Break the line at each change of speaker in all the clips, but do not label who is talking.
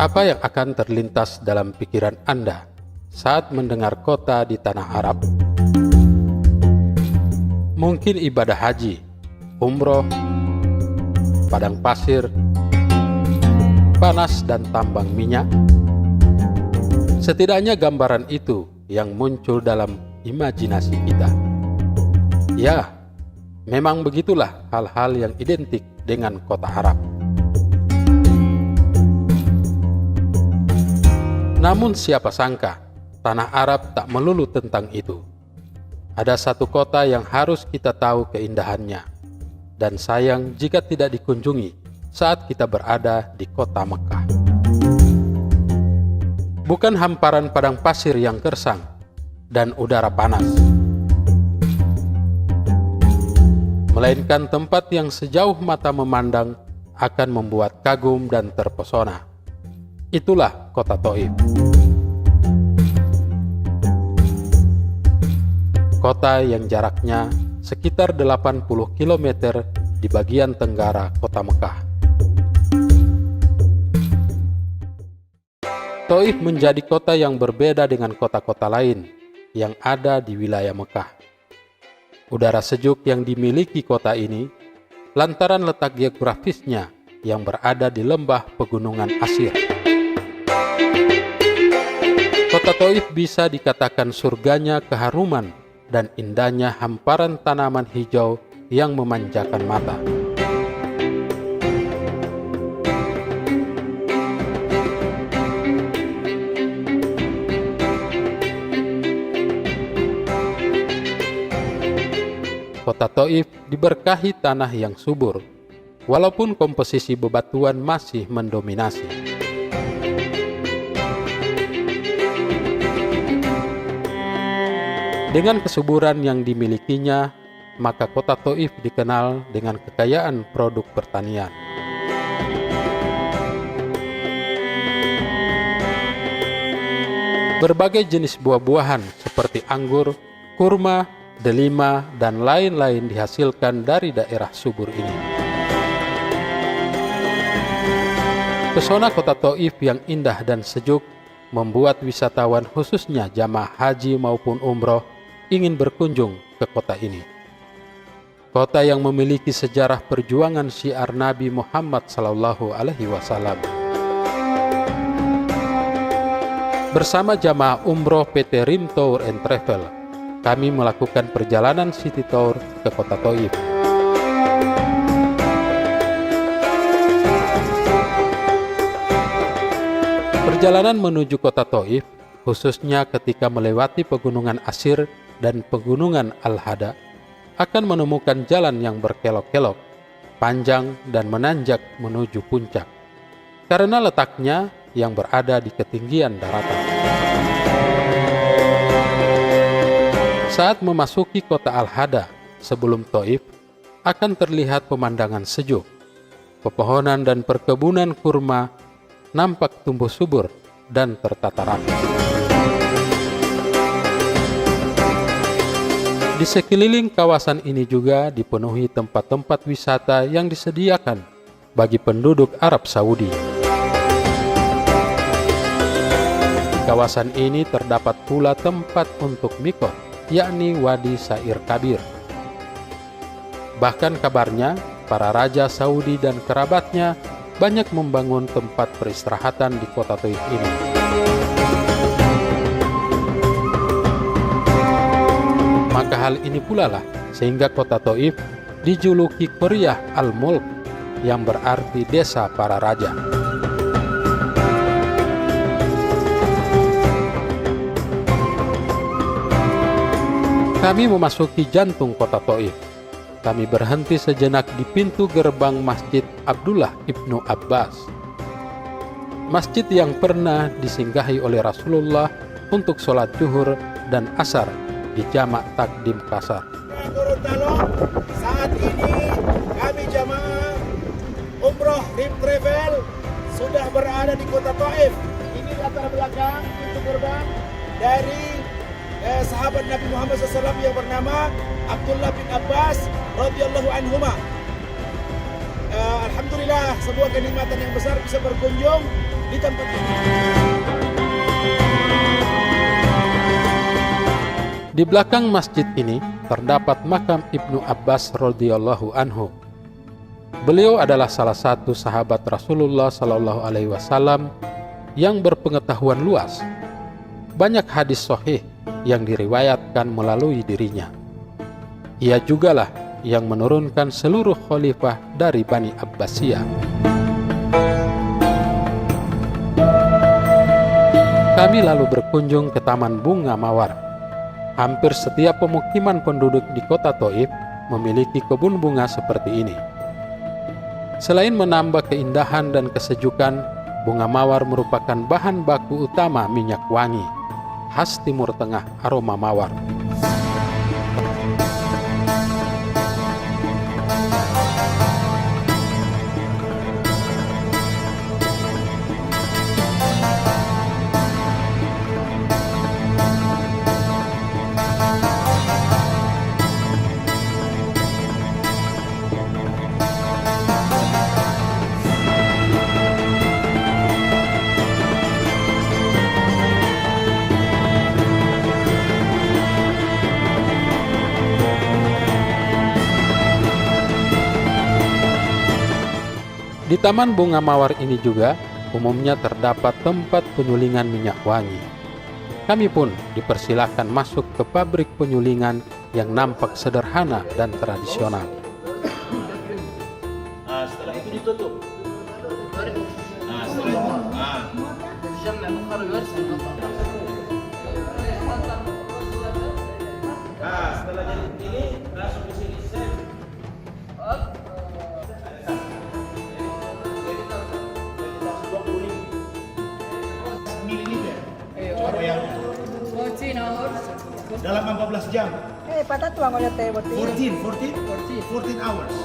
Apa yang akan terlintas dalam pikiran Anda saat mendengar kota di tanah Arab? Mungkin ibadah haji, umroh, padang pasir, panas dan tambang minyak. Setidaknya gambaran itu yang muncul dalam imajinasi kita. Ya, memang begitulah hal-hal yang identik dengan kota Arab. Namun siapa sangka, tanah Arab tak melulu tentang itu. Ada satu kota yang harus kita tahu keindahannya, dan sayang jika tidak dikunjungi saat kita berada di kota Mekah. Bukan hamparan padang pasir yang gersang dan udara panas, melainkan tempat yang sejauh mata memandang akan membuat kagum dan terpesona. Itulah kota Thaif. Kota yang jaraknya sekitar 80 km di bagian tenggara kota Mekah. Thaif menjadi kota yang berbeda dengan kota-kota lain yang ada di wilayah Mekah. Udara sejuk yang dimiliki kota ini lantaran letak geografisnya yang berada di lembah pegunungan Asir. Kota Thaif bisa dikatakan surganya keharuman dan indahnya hamparan tanaman hijau yang memanjakan mata. Kota Thaif diberkahi tanah yang subur, walaupun komposisi bebatuan masih mendominasi. Dengan kesuburan yang dimilikinya, maka kota Thaif dikenal dengan kekayaan produk pertanian. Berbagai jenis buah-buahan seperti anggur, kurma, delima, dan lain-lain dihasilkan dari daerah subur ini. Pesona kota Thaif yang indah dan sejuk membuat wisatawan khususnya jamaah haji maupun umroh ingin berkunjung ke kota ini. Kota yang memiliki sejarah perjuangan syiar Nabi Muhammad SAW. Bersama jamaah umroh PT Rim Tour and Travel, kami melakukan perjalanan city tour ke kota Thaif. Perjalanan menuju kota Thaif, khususnya ketika melewati pegunungan Asir dan pegunungan Al-Hada, akan menemukan jalan yang berkelok-kelok, panjang dan menanjak menuju puncak, karena letaknya yang berada di ketinggian daratan. Saat memasuki kota Al-Hada sebelum Thaif, akan terlihat pemandangan sejuk. Pepohonan dan perkebunan kurma nampak tumbuh subur dan tertata rapi. Di sekeliling kawasan ini juga dipenuhi tempat-tempat wisata yang disediakan bagi penduduk Arab Saudi. Di kawasan ini terdapat pula tempat untuk mikot, yakni Wadi Sa'ir Kabir. Bahkan kabarnya, para raja Saudi dan kerabatnya banyak membangun tempat peristirahatan di kota Thaif ini. Maka hal ini pula lah sehingga kota Thaif dijuluki Qaryah Al-Mulk, yang berarti desa para raja. Kami memasuki jantung kota Thaif. Kami berhenti sejenak di pintu gerbang Masjid Abdullah ibnu Abbas. Masjid yang pernah disinggahi oleh Rasulullah untuk sholat zuhur dan asar di jamak takdim kasar.
Saat ini kami jamaah umroh Rim Travel sudah berada di kota Thaif. Ini latar belakang pintu gerbang dari sahabat Nabi Muhammad SAW yang bernama Abdullah bin Abbas radhiyallahu anhuma. Alhamdulillah sebuah kenikmatan yang besar bisa berkunjung di tempat ini.
Di belakang masjid ini terdapat makam Ibnu Abbas radhiyallahu anhu. Beliau adalah salah satu sahabat Rasulullah Shallallahu Alaihi Wasallam yang berpengetahuan luas. Banyak hadis sahih yang diriwayatkan melalui dirinya. Ia jugalah yang menurunkan seluruh khalifah dari Bani Abbasiyah. Kami lalu berkunjung ke Taman Bunga Mawar. Hampir setiap pemukiman penduduk di kota Thaif memiliki kebun bunga seperti ini. Selain menambah keindahan dan kesejukan, bunga mawar merupakan bahan baku utama minyak wangi, khas Timur Tengah aroma mawar. Di Taman Bunga Mawar ini juga umumnya terdapat tempat penyulingan minyak wangi. Kami pun dipersilakan masuk ke pabrik penyulingan yang nampak sederhana dan tradisional.
Setelah itu ditutup. Setelah jadi ini langsung ke sini. Dalam 14 jam.
Patah tuang oleh teh
14 hours.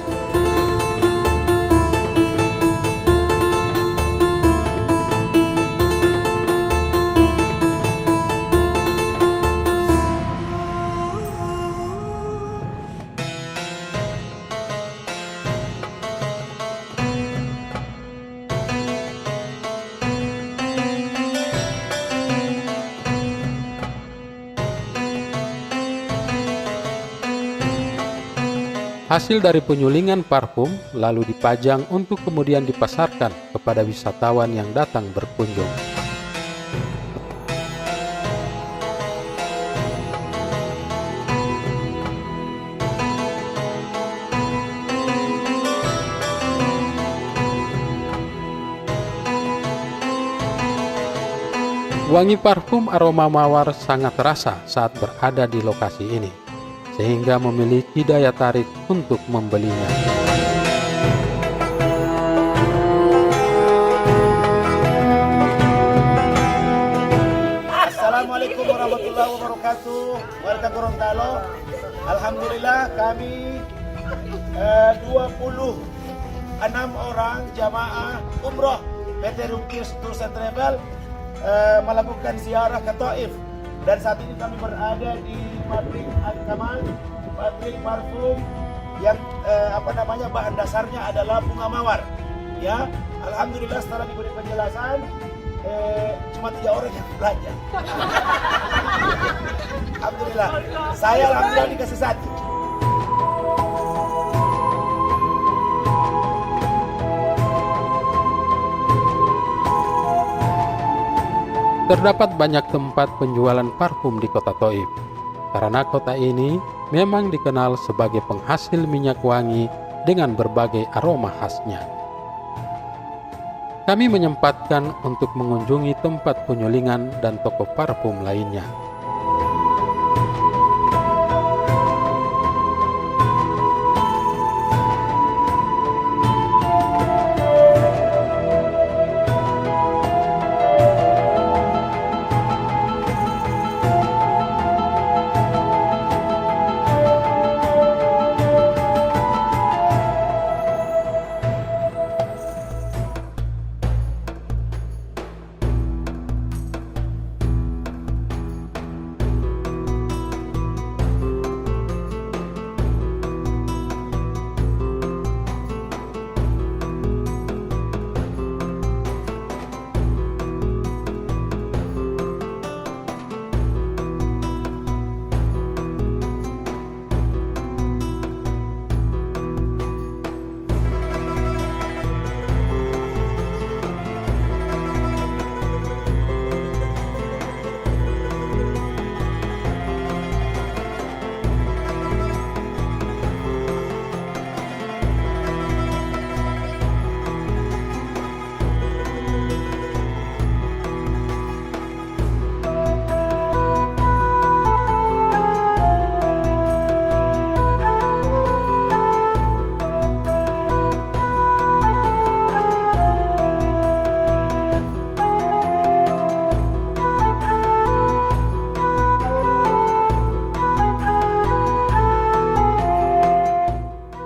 Hasil dari penyulingan parfum lalu dipajang untuk kemudian dipasarkan kepada wisatawan yang datang berkunjung. Wangi parfum aroma mawar sangat terasa saat berada di lokasi ini, sehingga memiliki daya tarik untuk membelinya.
Assalamualaikum warahmatullahi wabarakatuh. Warga Gorontalo, alhamdulillah kami 26 orang jamaah umroh PT Rukis Tours and Travel melakukan ziarah ke Thaif. Dan saat ini kami berada di pabrik Al-Kamal, pabrik parfum yang bahan dasarnya adalah bunga mawar. Ya, alhamdulillah setelah diberi penjelasan, cuma 3 orang yang belanja. Alhamdulillah, saya alhamdulillah dikasih 1.
Terdapat banyak tempat penjualan parfum di kota Thaif, karena kota ini memang dikenal sebagai penghasil minyak wangi dengan berbagai aroma khasnya. Kami menyempatkan untuk mengunjungi tempat penyulingan dan toko parfum lainnya.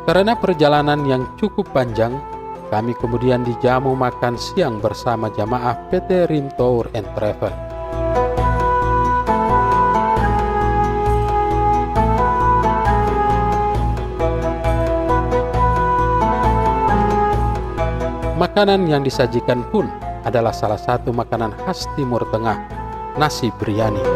Karena perjalanan yang cukup panjang, kami kemudian dijamu makan siang bersama jamaah PT Rim Tour and Travel. Makanan yang disajikan pun adalah salah satu makanan khas Timur Tengah, nasi biryani.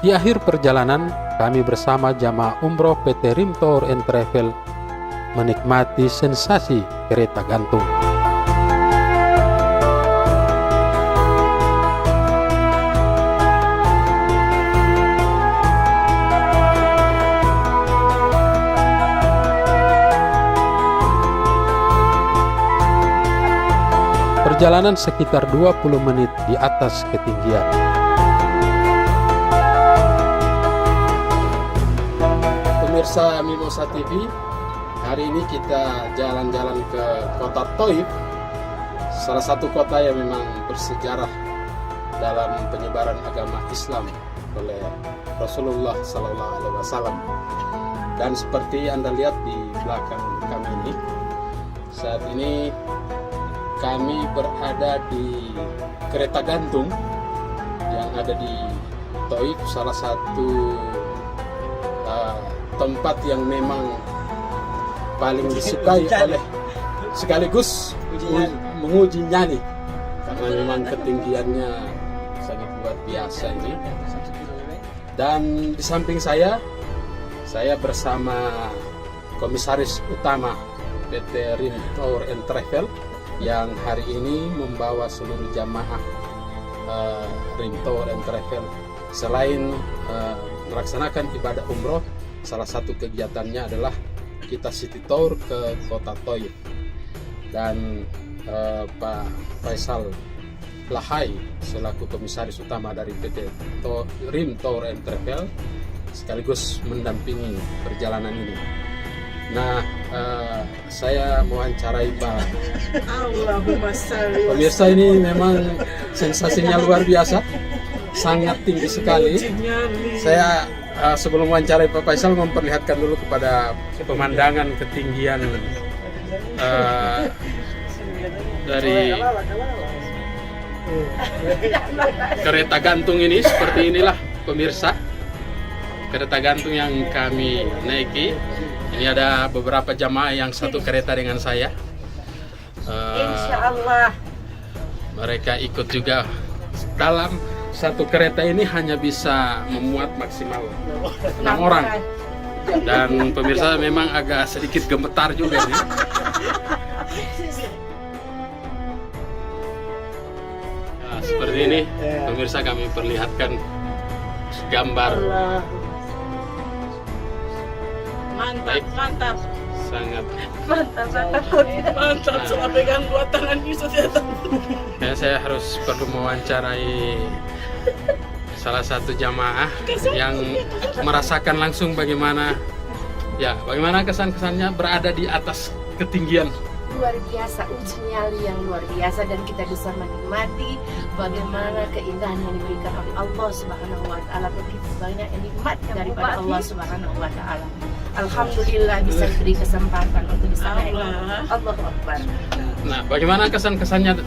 Di akhir perjalanan, kami bersama jamaah umroh PT Rim Tour and Travel menikmati sensasi kereta gantung. Perjalanan sekitar 20 menit di atas ketinggian. Pemirsa Mimosa TV, hari ini kita jalan-jalan ke kota Thaif, salah satu kota yang memang bersejarah dalam penyebaran agama Islam oleh Rasulullah SAW. Dan seperti Anda lihat di belakang kami ini, saat ini kami berada di kereta gantung yang ada di Thaif, salah satu tempat yang memang paling disukai oleh, sekaligus menguji nyali, karena memang ketinggiannya sangat luar biasa ini. Dan di samping saya bersama Komisaris Utama PT Rim Tour and Travel yang hari ini membawa seluruh jamaah Rim Tour and Travel. Selain melaksanakan ibadah umroh, salah satu kegiatannya adalah kita city tour ke kota Thaif. Dan Pak Faisal Lahai selaku Komisaris Utama dari PT Rim Tour and Travel sekaligus mendampingi perjalanan ini. Nah, saya mewawancarai Pak. Pemirsa, ini memang sensasinya luar biasa, sangat tinggi sekali. Saya sebelum wawancarai Pak Faisal memperlihatkan dulu kepada pemandangan ketinggian dari kereta gantung ini. Seperti inilah pemirsa kereta gantung yang kami naiki. Ini ada beberapa jamaah yang satu kereta dengan saya.
Insya Allah.
Mereka ikut juga. Dalam satu kereta ini hanya bisa memuat maksimal 6 orang. Dan pemirsa memang agak sedikit gemetar juga nih. Nah, seperti ini pemirsa, kami perlihatkan gambar.
Mantap, mantap.
Sangat
Mantap, cuma pegang dua tangan bisa jatuh.
ya, saya harus perlu mewawancarai salah satu jamaah yang merasakan langsung bagaimana kesan-kesannya berada di atas ketinggian.
Luar biasa, uji nyali yang luar biasa, dan kita bisa menikmati bagaimana keindahan yang diberikan oleh Allah Subhanahu wa Ta'ala. Begitu banyak nikmat daripada Allah Subhanahu wa Ta'ala. Alhamdulillah bisa diberi kesempatan untuk bisa naik. Allahu Akbar.
Nah, bagaimana kesan-kesannya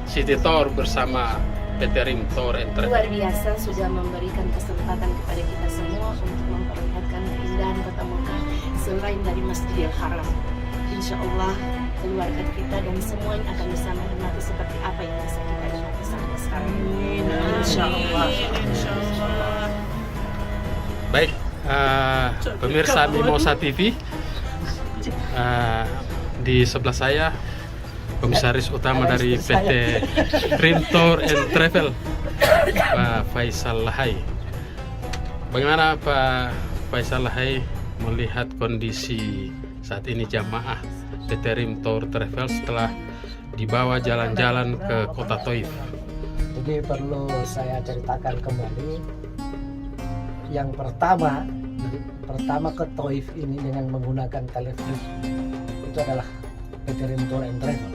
City Tour bersama PT Rim Tour and Travel?
Luar biasa, sudah memberikan kesempatan kepada kita semua untuk memperlihatkan keindahan kota Mekah selain dari Masjidil Haram. Insya Allah keluarga kita dan semuanya akan bisa menikmati seperti apa yang bisa kita nikmati sampai sekarang. Insya Allah.
Baik, pemirsa Mimosa TV, di sebelah saya Komisaris Utama dari PT Rim Tour and Travel, Pak Faisal Lahai. Bagaimana Pak Faisal Lahai melihat kondisi saat ini jamaah PT Rim Tour Travel setelah dibawa jalan-jalan ke kota Taif?
Jadi perlu saya ceritakan kembali. Yang pertama ke Taif ini dengan menggunakan telefrik itu adalah PT Rim Tour and Travel.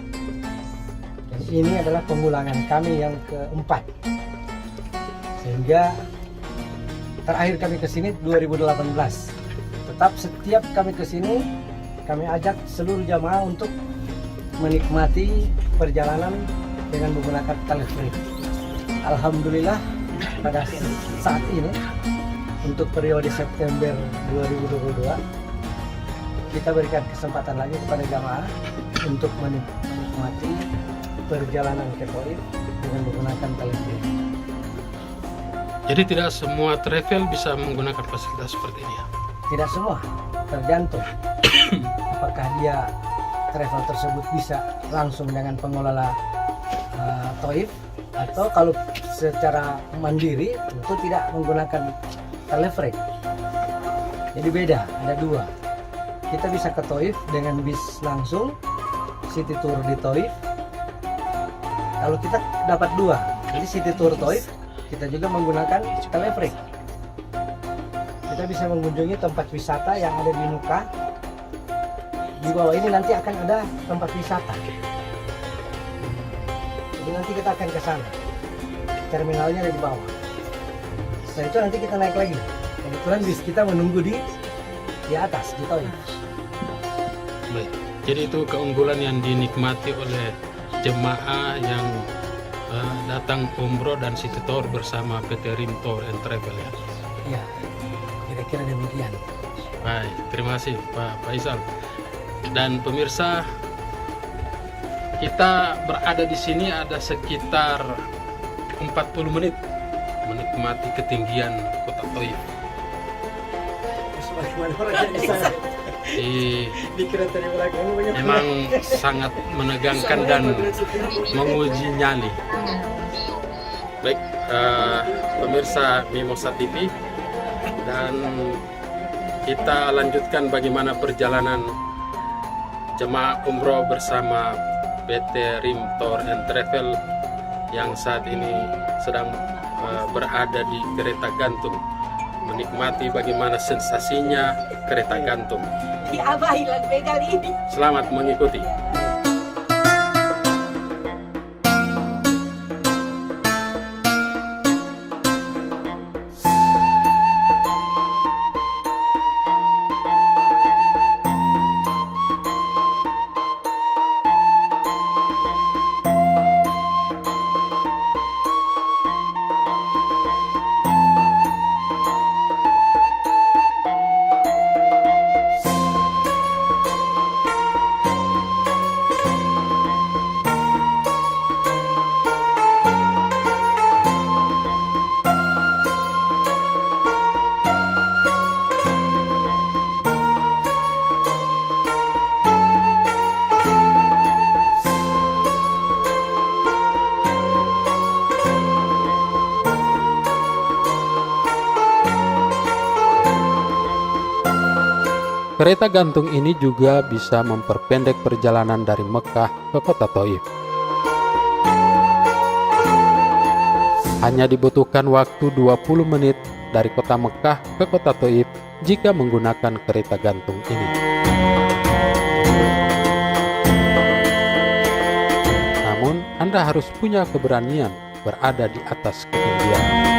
Dan ini adalah pengulangan kami yang keempat. Sehingga terakhir kami ke sini 2018. Tetap setiap kami ke sini kami ajak seluruh jamaah untuk menikmati perjalanan dengan menggunakan telefrik. Alhamdulillah pada saat ini untuk periode September 2022 kita berikan kesempatan lagi kepada jamaah untuk menikmati perjalanan ke Taif dengan menggunakan telefrik.
Jadi tidak semua travel bisa menggunakan fasilitas seperti ini ya?
Tidak semua, tergantung apakah dia travel tersebut bisa langsung dengan pengelola Taif, atau kalau secara mandiri tentu tidak menggunakan telefrik. Jadi beda, ada dua. Kita bisa ke Taif dengan bis langsung, city tour di Taif. Kalau kita dapat dua, jadi city tour Taif, kita juga menggunakan telefrik. Kita bisa mengunjungi tempat wisata yang ada di Mekah. Di bawah ini nanti akan ada tempat wisata. Jadi nanti kita akan ke sana. Terminalnya ada di bawah. Setelah itu nanti kita naik lagi. Kebetulan bis kita menunggu di atas di Taif.
Baik. Jadi itu keunggulan yang dinikmati oleh jemaah yang datang umroh dan city tour bersama PT Rim Tour and Travel ya.
Ya, kira-kira demikian.
Baik, terima kasih Pak Faisal. Dan pemirsa, kita berada di sini ada sekitar 40 menit menikmati ketinggian kota Taif.
Sebagaimana orang yang bisa dikira tadi belakang
Memang sangat menegangkan dan menguji nyali. Baik, pemirsa Mimosa TV, dan kita lanjutkan bagaimana perjalanan jemaah umroh bersama PT Rim Tour and Travel yang saat ini sedang berada di kereta gantung, menikmati bagaimana sensasinya kereta gantung.
Abah hilang begal ini.
Selamat mengikuti. Kereta gantung ini juga bisa memperpendek perjalanan dari Mekah ke kota Taif. Hanya dibutuhkan waktu 20 menit dari kota Mekah ke kota Taif jika menggunakan kereta gantung ini. Namun, Anda harus punya keberanian berada di atas ketinggian.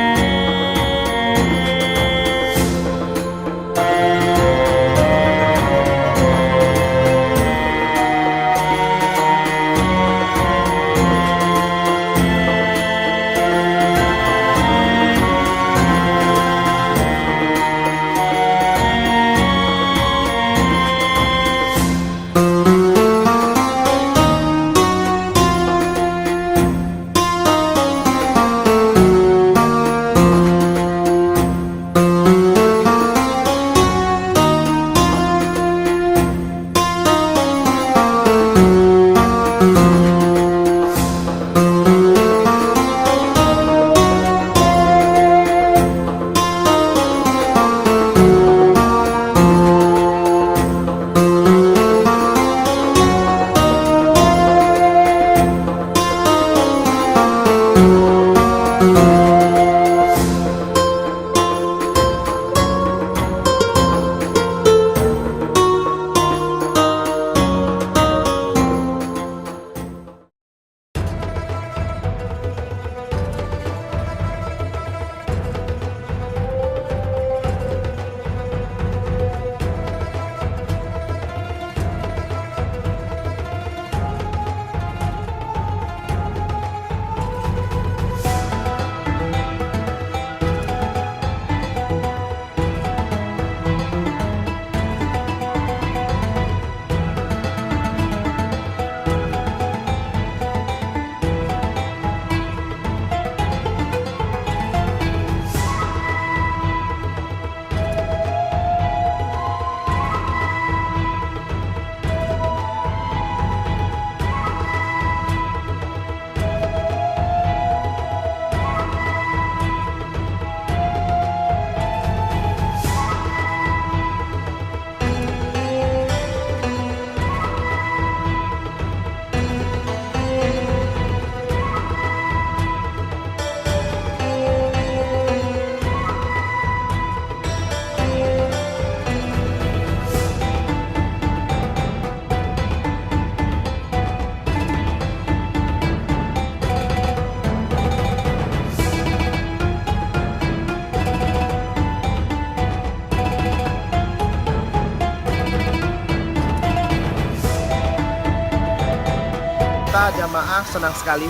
jamaah senang sekali,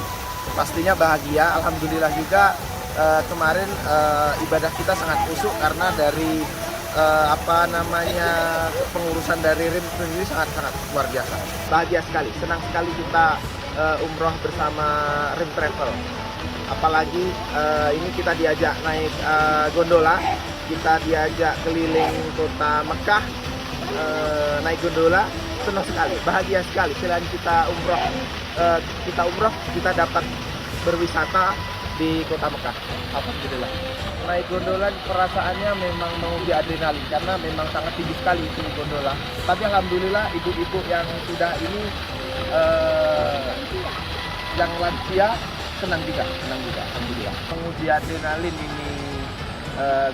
pastinya bahagia. Alhamdulillah juga kemarin ibadah kita sangat khusyuk karena dari pengurusan dari RIM sendiri sangat luar biasa. Bahagia sekali, senang sekali kita umroh bersama RIM Travel. Apalagi ini kita diajak naik gondola, kita diajak keliling kota Mekah, naik gondola, senang sekali, bahagia sekali. Selain kita umroh, kita dapat berwisata di kota Mekah. Alhamdulillah. Naik gondola perasaannya memang mau adrenalin karena memang sangat tinggi sekali itu gondola. Tapi alhamdulillah ibu-ibu yang sudah ini yang lansia senang juga alhamdulillah. Menguji adrenalin ini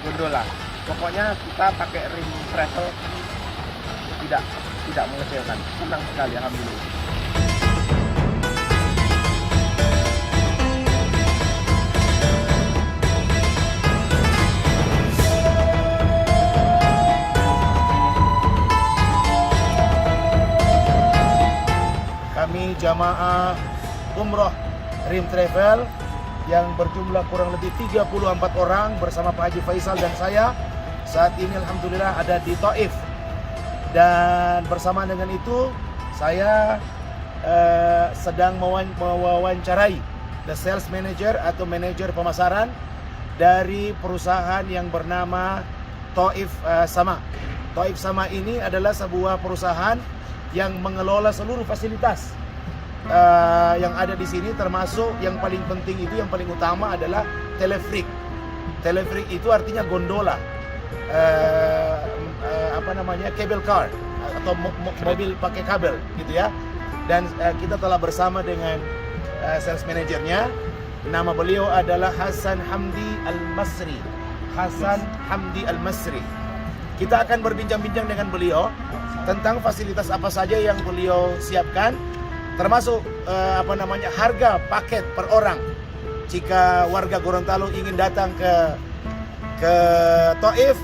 gondola. Pokoknya kita pakai RIM Travel tidak mengecewakan. Senang sekali alhamdulillah. Kami jamaah umroh RIM Travel yang berjumlah kurang lebih 34 orang bersama Pak Haji Faisal dan saya saat ini alhamdulillah ada di Taif. Dan bersama dengan itu saya sedang mewawancarai the sales manager atau manajer pemasaran dari perusahaan yang bernama Taif Sama. Taif Sama ini adalah sebuah perusahaan yang mengelola seluruh fasilitas yang ada di sini, termasuk yang paling penting itu, yang paling utama adalah telefrik. Telefrik itu artinya gondola, cable car atau mobil pakai kabel gitu ya. Dan kita telah bersama dengan sales manajernya, nama beliau adalah Hasan Hamdi Al-Masri. Hasan Hamdi Al-Masri. Kita akan berbincang-bincang dengan beliau tentang fasilitas apa saja yang beliau siapkan, termasuk harga paket per orang jika warga Gorontalo ingin datang ke Taif,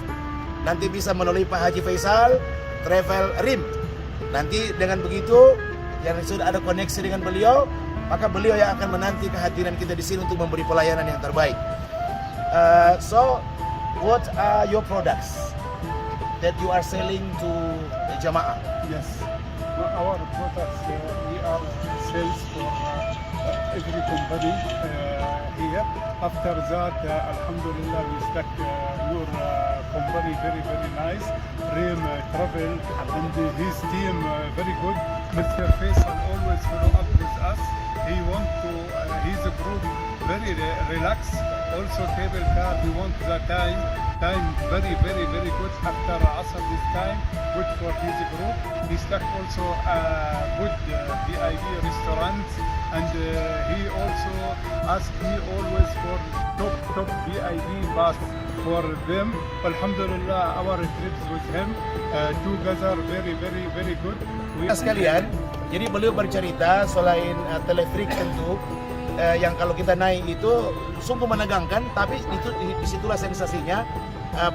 nanti bisa melalui Pak Haji Faisal Travel RIM. Nanti dengan begitu yang sudah ada koneksi dengan beliau, maka beliau yang akan menanti kehadiran kita di sini untuk memberi pelayanan yang terbaik. So what are your products that you are selling to the jamaah?
Yes, our products we are sales for every company here. After that, Alhamdulillah, we start your company very nice. RIM Travel and his team very good. Mr. Faisal always follow up with us. He want to his group very relaxed. Also cable car, he want the time very good. After Asr this time, good for his group. He start also good VIP restaurants, and he also ask me always for top VIP bus for them. Alhamdulillah, our trips with him together very good.
Sekalian, jadi beliau bercerita selain telefrik tentu yang kalau kita naik itu sungguh menegangkan, tapi itu disitulah sensasinya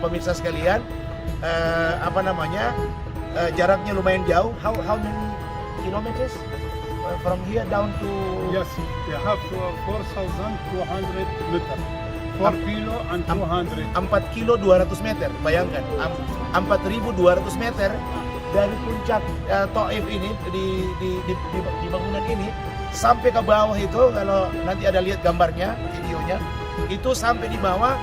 pemirsa sekalian. Jaraknya lumayan jauh. How many kilometers from here down to?
Yes, we have 4,200 meter. 4 kilo and 200.
4 kilo 200 meter, bayangkan 4.200 meter dari puncak Taif ini di bangunan ini sampai ke bawah itu. Kalau nanti ada lihat gambarnya, videonya, itu sampai di bawah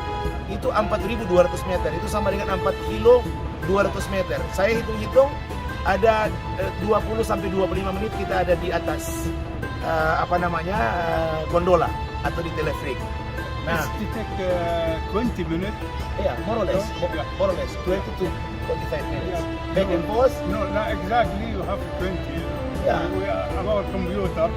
itu 4.200 meter, itu sama dengan 4 kilo 200 meter. Saya hitung-hitung ada 20 sampai 25 menit kita ada di atas gondola atau di telefrik. Nah,
it take 20 minutes.
Yeah, more or less 20 to 25 minutes. Back and forth.
No, not exactly. You have 20.
Yeah.
We are our computer.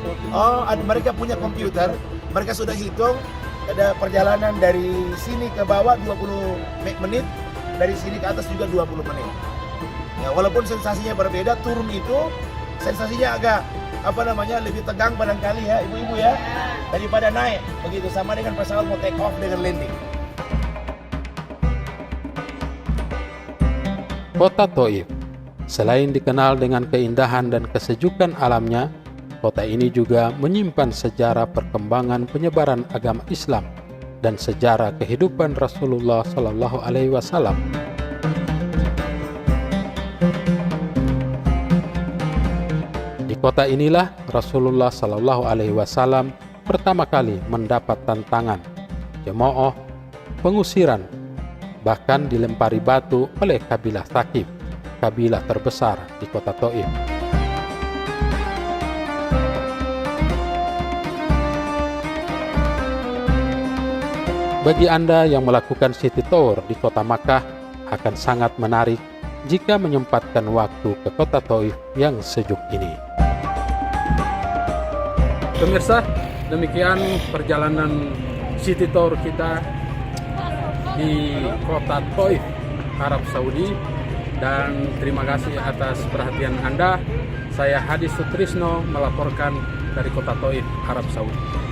Mereka punya komputer. Mereka sudah hitung ada perjalanan dari sini ke bawah 20 menit, dari sini ke atas juga 20 menit. Ya, walaupun sensasinya berbeda, turun itu sensasinya agak lebih tegang barangkali ya ibu-ibu ya, daripada naik begitu, sama dengan pesawat mau take off dengan landing.
Kota Taif, selain dikenal dengan keindahan dan kesejukan alamnya, Kota ini juga menyimpan sejarah perkembangan penyebaran agama Islam dan sejarah kehidupan Rasulullah Shallallahu Alaihi Wasallam. Di kota inilah Rasulullah Shallallahu Alaihi Wasallam pertama kali mendapat tantangan, cemooh, pengusiran, bahkan dilempari batu oleh kabilah Thaqif, kabilah terbesar di kota Taif. Bagi Anda yang melakukan city tour di kota Makkah akan sangat menarik jika menyempatkan waktu ke kota Taif yang sejuk ini. Pemirsa, demikian perjalanan city tour kita di kota Taif, Arab Saudi, dan terima kasih atas perhatian Anda. Saya Hadi Sutrisno melaporkan dari kota Taif, Arab Saudi.